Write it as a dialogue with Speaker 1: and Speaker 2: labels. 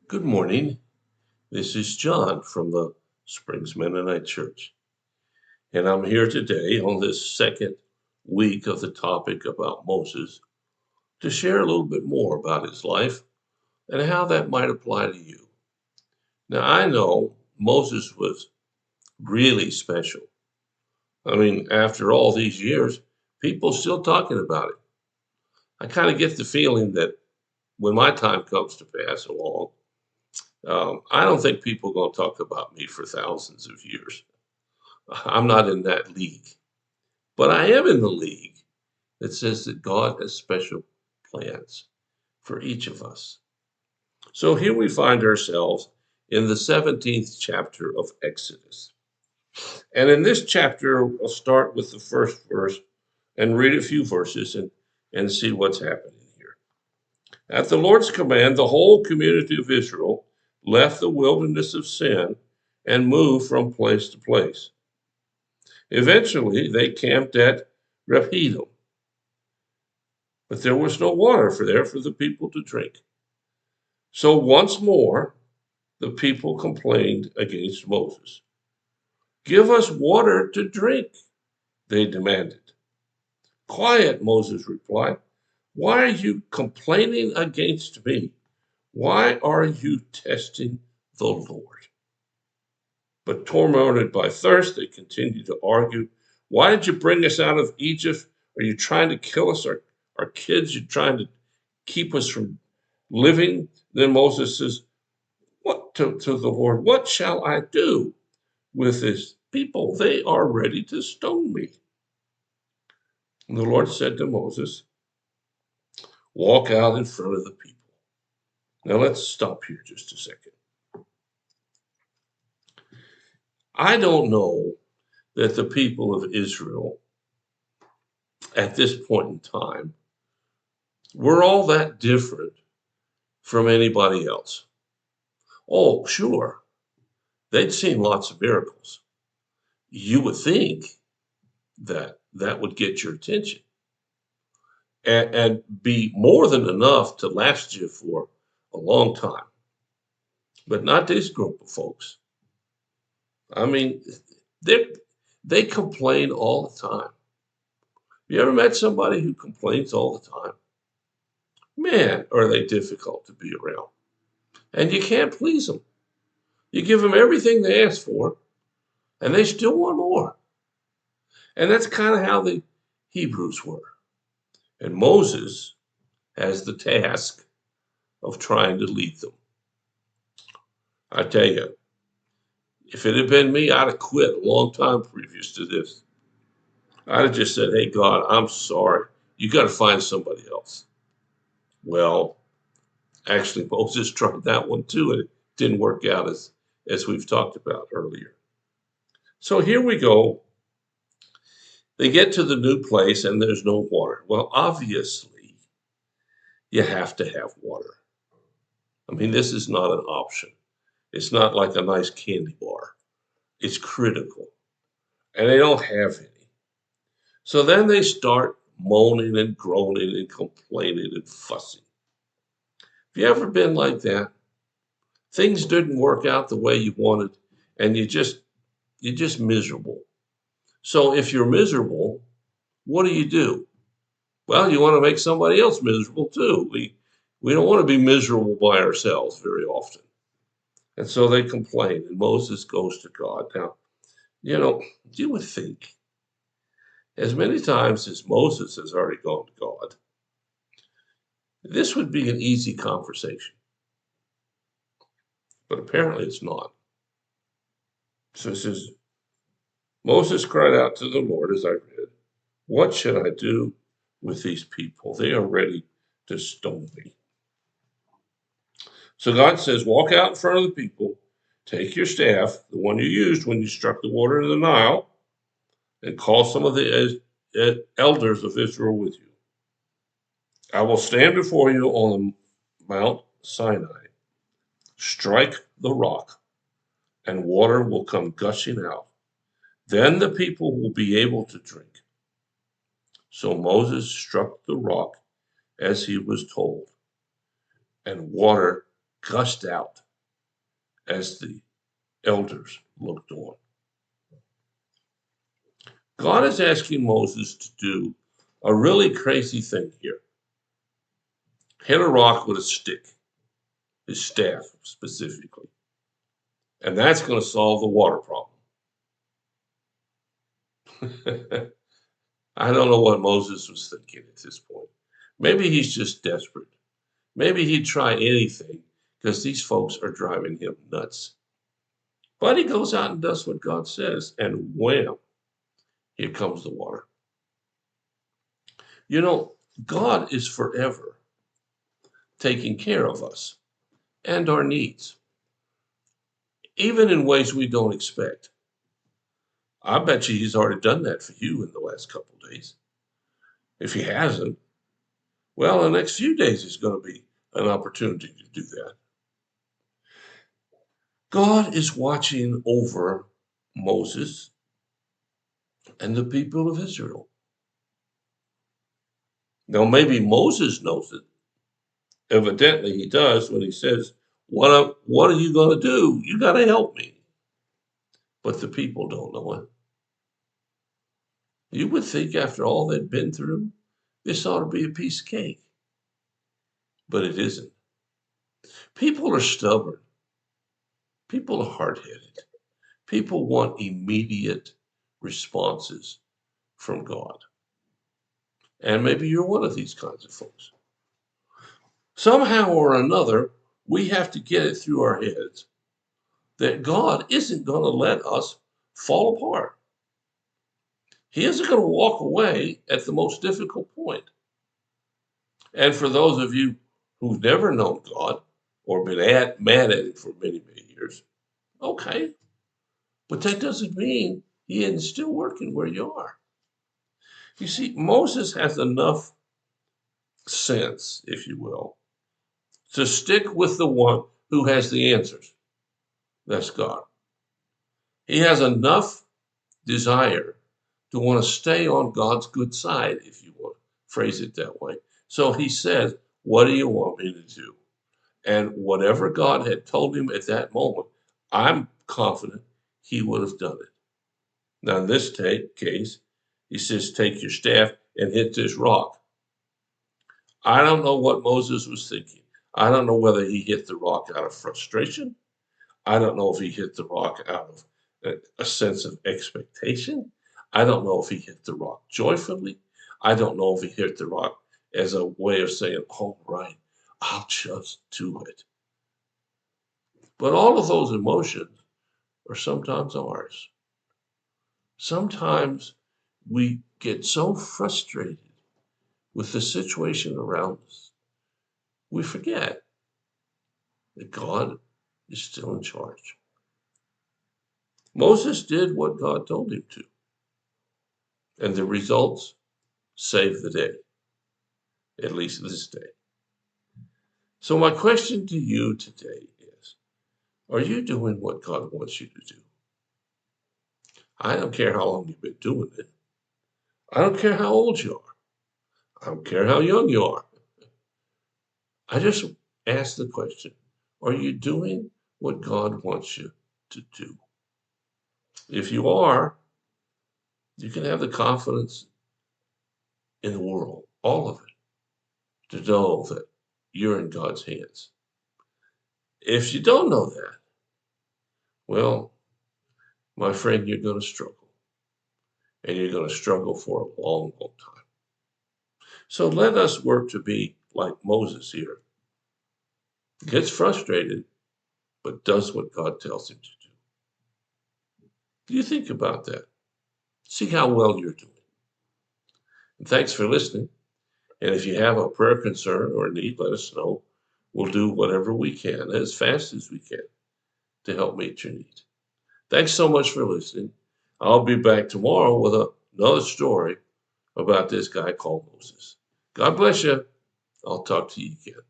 Speaker 1: Good morning. This is John from the Springs Mennonite Church, and I'm here today on this second week of the topic about Moses to share a little bit more about his life and how that might apply to you. Now, I know Moses was really special. I mean, after all these years, people still talking about it. I kind of get the feeling that when my time comes to pass along, I don't think people are going to talk about me for thousands of years. I'm not in that league, but I am in the league that says that God has special plans for each of us. So here we find ourselves in the 17th chapter of Exodus. And in this chapter, I'll start with the first verse and read a few verses and see what's happening here. At the Lord's command, the whole community of Israel left the wilderness of sin and moved from place to place. Eventually, they camped at Rephidim, but there was no water for the people to drink. So once more, the people complained against Moses. Give us water to drink, they demanded. Quiet, Moses replied. Why are you complaining against me? Why are you testing the Lord? But tormented by thirst, they continued to argue. Why did you bring us out of Egypt? Are you trying to kill us? Our kids? You're trying to keep us from living? Then Moses says, "What to the Lord? What shall I do with this people? They are ready to stone me." And the Lord said to Moses, walk out in front of the people. Now let's stop here just a second. I don't know that the people of Israel at this point in time were all that different from anybody else. Oh, sure, they'd seen lots of miracles. You would think that that would get your attention and be more than enough to last you for a long time. But not this group of folks. I mean, they they complain all the time. You ever met somebody who complains all the time? Man, are they difficult to be around. And you can't please them. You give them everything they ask for, and they still want more. And that's kind of how the Hebrews were. And Moses has the task of trying to lead them. I tell you, if it had been me, I'd have quit a long time previous to this. I'd have just said, hey, God, I'm sorry. You got to find somebody else. Well, actually, Moses tried that one too, and it didn't work out as we've talked about earlier. So here we go. They get to the new place and there's no water. Well, obviously, you have to have water. I mean, this is not an option. It's not like a nice candy bar. It's critical. And they don't have any. So then they start moaning and groaning and complaining and fussing. Have you ever been like that? Things didn't work out the way you wanted, and you're just miserable. So if you're miserable, what do? Well, you want to make somebody else miserable too. We don't want to be miserable by ourselves very often. And so they complain, and Moses goes to God. Now, you would think, as many times as Moses has already gone to God, this would be an easy conversation. But apparently it's not. So it says, Moses cried out to the Lord, as I read, what should I do with these people? They are ready to stone me. So God says, walk out in front of the people, take your staff, the one you used when you struck the water in the Nile, and call some of the elders of Israel with you. I will stand before you on Mount Sinai. Strike the rock, and water will come gushing out. Then the people will be able to drink. So Moses struck the rock as he was told, and water gushed out as the elders looked on. God is asking Moses to do a really crazy thing here. Hit a rock with a stick, his staff specifically. And that's going to solve the water problem. I don't know what Moses was thinking at this point. Maybe he's just desperate. Maybe he'd try anything because these folks are driving him nuts. But he goes out and does what God says, and wham, here comes the water. You know, God is forever taking care of us and our needs, even in ways we don't expect. I bet you he's already done that for you in the last couple of days. If he hasn't, well, the next few days is going to be an opportunity to do that. God is watching over Moses and the people of Israel. Now, maybe Moses knows it. Evidently, he does when he says, what are you going to do? You got to help me. But the people don't know it. You would think after all they'd been through, this ought to be a piece of cake. But it isn't. People are stubborn. People are hard-headed. People want immediate responses from God. And maybe you're one of these kinds of folks. Somehow or another, we have to get it through our heads that God isn't going to let us fall apart. He isn't going to walk away at the most difficult point. And for those of you who've never known God or been mad at him for many, many years, okay. But that doesn't mean he isn't still working where you are. You see, Moses has enough sense, if you will, to stick with the one who has the answers. That's God. He has enough desire to want to stay on God's good side, if you want to phrase it that way. So he says, what do you want me to do? And whatever God had told him at that moment, I'm confident he would have done it. Now, in this case, he says, take your staff and hit this rock. I don't know what Moses was thinking. I don't know whether he hit the rock out of frustration. I don't know if he hit the rock out of a sense of expectation. I don't know if he hit the rock joyfully. I don't know if he hit the rock as a way of saying, oh, right, I'll just do it. But all of those emotions are sometimes ours. Sometimes we get so frustrated with the situation around us, we forget that God is still in charge. Moses did what God told him to, and the results saved the day, at least this day. So my question to you today is, are you doing what God wants you to do? I don't care how long you've been doing it. I don't care how old you are. I don't care how young you are. I just ask the question, are you doing what God wants you to do? If you are, you can have the confidence in the world, all of it, to know that you're in God's hands. If you don't know that, well, my friend, you're going to struggle. And you're going to struggle for a long, long time. So let us work to be like Moses here. Gets frustrated, but does what God tells him to do. You think about that. See how well you're doing. And thanks for listening. And if you have a prayer concern or a need, let us know. We'll do whatever we can as fast as we can to help meet your need. Thanks so much for listening. I'll be back tomorrow with another story about this guy called Moses. God bless you. I'll talk to you again.